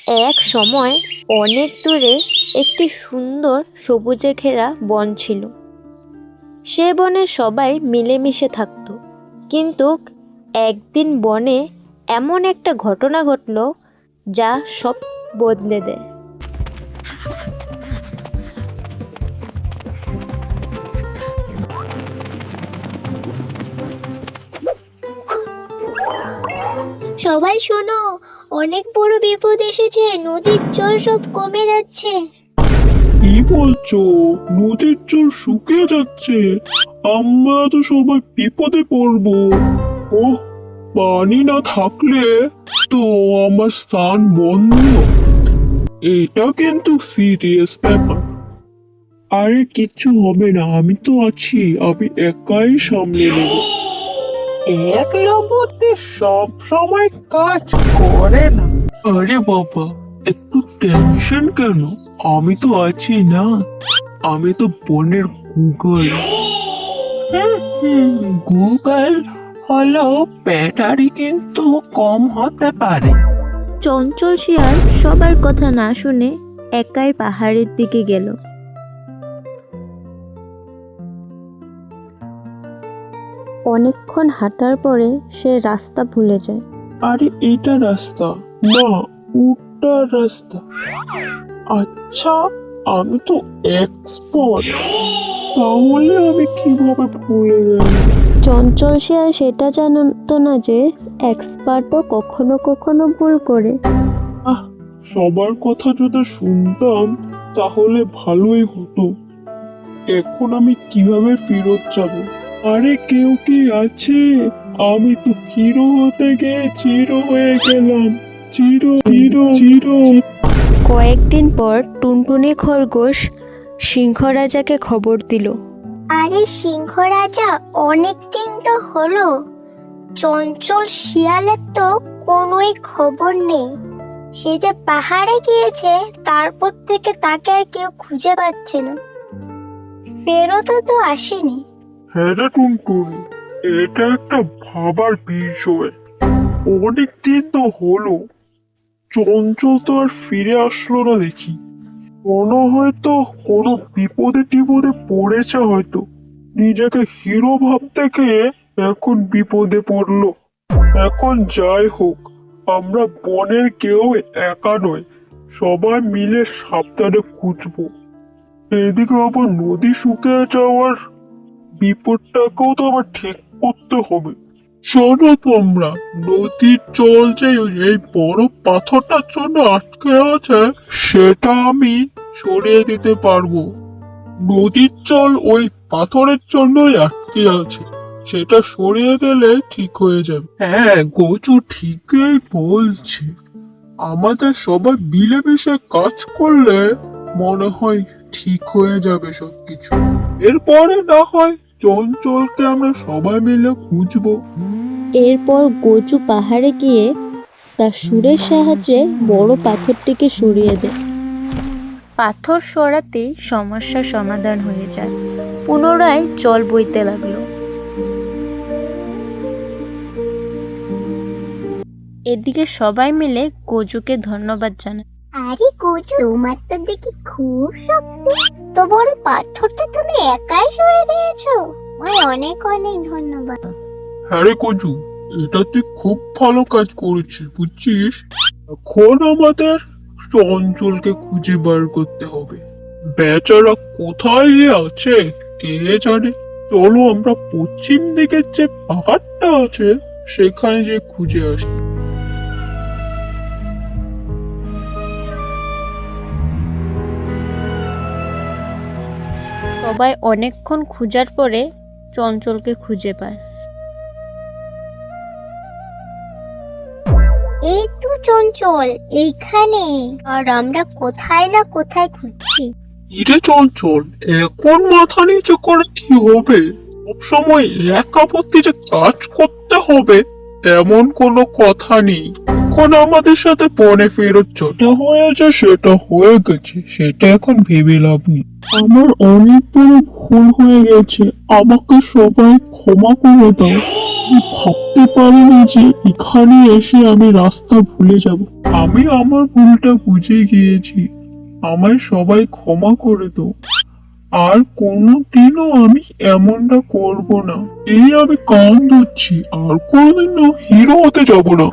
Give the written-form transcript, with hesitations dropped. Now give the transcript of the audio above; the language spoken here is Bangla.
এক সময় অনেক দূরে একটি সুন্দর সবুজে ঘেরা বন ছিল। সে বনে সবাই মিলেমিশে থাকত। কিন্তু একদিন বনে এমন একটা ঘটনা ঘটল যা সব বদলে দেয়। সবাই শোনো, অনেক বড় বিপদ এসেছে। নদীর জল সব কমে যাচ্ছে। কি বলছো? নদীর জল শুকিয়ে যাচ্ছে? আমরা তো সবাই বিপদে পড়বো। ও, পানি না থাকলে তো আমার স্নান বন্ধ। এটা কিন্তু সিরিয়াস ব্যাপার। আরে কিচ্ছু হবে না, আমি তো আছি, আমি একাই সামলে নেব। একলা বলতে সব সময় কাজ করে না। আরে বাবা, একটু টেনশন কেন? আমি তো আছি না, আমি তো বনের গুগল। গুগল হলো ব্যাটারি কিন্তু কম হতে পারে। চঞ্চল শিয়াল সবার কথা না শুনে একাই পাহাড়ের দিকে গেল। অনেকক্ষণ হাঁটার পরে সে রাস্তা ভুলে যায়। আরে এইটা রাস্তা না, ওটা রাস্তা। আচ্ছা, আমি তো এক্সপার্ট, তাহলে আমি কিভাবে ভুলে গেলাম? চঞ্চল শিয়াল সেটা জানতো না যে এক্সপার্টও কখনো কখনো ভুল করে। সবার কথা যদি শুনতাম তাহলে ভালোই হতো। এখন আমি কিভাবে ফেরত যাব? আরে কেউ কি আছে? আমি তো হিরো হতে গিয়ে জিরো হয়ে গেলাম। Zero zero zero. কয়েকদিন পর টুনটুনি খরগোশ সিংহ রাজাকে খবর দিল। আরে সিংহ রাজা, অনেক দিন তো হলো। চঞ্চল শিয়ালের তো কোনোই খবর নেই। সে যে পাহাড়ে গিয়েছে, তারপর থেকে তাকে আর কেউ খুঁজে পাচ্ছে না। ফেরতও তো আসেনি। হ্যাঁ রে টুনটুনি, এটা একটা ভাবার বিষয়। অনেক দিন তো হলো, চঞ্চল তো আর ফিরে আসলো না দেখি। মনে হয়তো কোনো বিপদে টিপদে পড়েছে হয়তো। নিজেকে হিরো ভাবতে গিয়ে এখন বিপদে পড়লো। এখন যাই হোক, আমরা বনের কেউ একা নয়, সবাই মিলে সাবধানে খুঁজবো। এদিকে আবার নদী শুকিয়ে যাওয়ার বিপদটাকেও তো আবার ঠিক করতে হবে। শোনো তোমরা, নদীর জল যে এই বড় পাথরটার জন্য আটকে আছে সেটা আমি সরিয়ে দিতে পারবো। নদীর জল ওই পাথরের জন্যই আটকে আছে, সেটা সরিয়ে দিলে ঠিক হয়ে যাবে। হ্যাঁ, গোচু ঠিকই বলছে। আমাদের সবাই মিলেমিশে কাজ করলে মনে হয় ঠিক হয়ে যাবে সবকিছু। এরপরে না হয় চঞ্চলকে আমরা সবাই মিলে খুঁজবো। এরপর গোচু পাহাড়ে গিয়ে তার সুরের সাহায্যে বড় পাথরটিকে সরিয়ে দেয়। পাথর সরাতেই সমস্যার সমাধান হয়ে যায়। পুনরায় জল বইতে লাগলো। এদিকে সবাই মিলে গোজুকে ধন্যবাদ জানায়। আরে কোচু, তোমার তো দেখি খুব শক্তি। তো বড় পাথরটা তুমি একাই সরিয়ে দিয়েছো। অনেক অনেক ধন্যবাদ। হ্যাঁ রে কচু, এটা তুই খুব ভালো কাজ করেছিস বুঝছিস। এখন আমাদের চঞ্চলকে খুঁজে বার করতে হবে। বেচারা কোথায় যে আছে কে জানে। চলো আমরা পশ্চিম দিকের যে পাহাড়টা আছে সেখানে যে খুঁজে আসি। সবাই অনেকক্ষণ খোঁজার পরে চঞ্চলকে খুঁজে পায়। এই তো চঞ্চল এইখানে। আর আমরা কোথায় না কোথায় খুঁজছি। ইরে চঞ্চল, এখন মাথা নিচু করে কি হবে? সবসময় এক আপত্তি যে কাজ করতে হবে এমন কোনো কথা নেই। এখন আমাদের সাথে বনে ফেরত যেটা হয়েছে সেটা হয়ে গেছে, সেটা এখন ভেবে লাভ নেই। আমার অনেক বড় ভুল হয়ে গেছে, আমাকে সবাই ক্ষমা করে দাও। আমি ভাবতে পারিনি যে এখানে এসে আমি রাস্তা ভুলে যাব। আমি আমার ভুলটা বুঝে গিয়েছি, আমায় সবাই ক্ষমা করে দাও। আর কোনোদিনও আমি এমনটা করব না। এই আমি কান ধরছি, আর কোনোদিনও হিরো হতে যাব না।